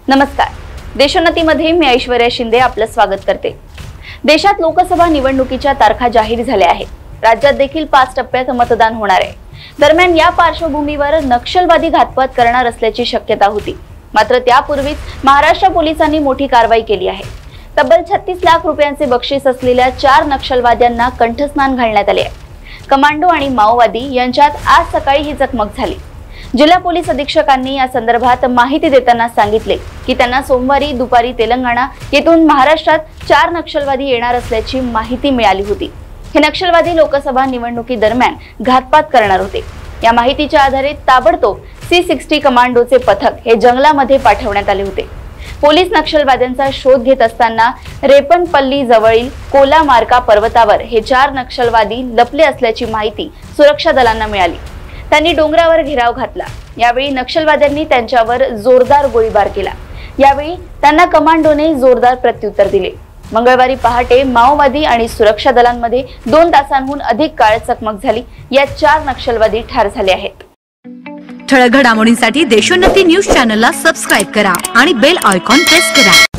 नमस्कार, देशोन्नतीमध्ये मी ऐश्वर्या शिंदे आपलं स्वागत करते। देशात लोकसभा निवडणुकीच्या तारखा जाहीर झाल्या आहेत। राज्यात देखील 5 टप्प्यात मतदान होणार आहे। दरम्यान या पार्श्वभूमीवर नक्षलवादी घातपात करणार असल्याची शक्यता होती। मात्र त्यापूर्वीच महाराष्ट्र पोलिसांनी मोठी कारवाई केली आहे। तब्बल 36 लाख रुपयांचे बक्षीस असलेल्या 4 नक्षलवाद्यांना कंठस्नान घालण्यात आले आहे। कमांडो आणि माओवादी यांच्यात आज सकाळी ही चकमक झाली। जिल्हा पोलीस अधीक्षकांनी या संदर्भात माहिती देताना सांगितले की त्यांना सोमवारी दुपारी तेलंगणा येथून महाराष्ट्रात 4 नक्षलवादी येणार असल्याची माहिती मिळाली होती। हे नक्षलवादी लोकसभा निवडणुकीदरम्यान घातपात करणार होते। या माहितीच्या आधारे ताबडतोब C60 कमांडोचे पथक हे जंगलामध्ये पाठवण्यात आले होते। पोलीस नक्षलवाद्यांचा शोध घेत असताना रेपनपल्ली जवळील कोलामार्का पर्वतावर हे 4 नक्षलवादी लपले असल्याची माहिती सुरक्षा दलांना मिळाली। त्यांनी डोंगरावर घेराव घातला। यावेळी नक्षलवाद्यांनी त्यांच्यावर जोरदार गोळीबार केला। यावेळी त्यांना कमांडोने जोरदार प्रत्युत्तर दिले। मंगळवारी पहाटे माओवादी आणि सुरक्षा दलांमध्ये 2 तासांहून अधिक काळ चकमक झाली। यात 4 नक्षलवादी ठार झाले आहेत। ठळक घडामोडींसाठी देशोन्नती न्यूज चॅनलला सबस्क्राइब करा आणि बेल आयकॉन प्रेस करा।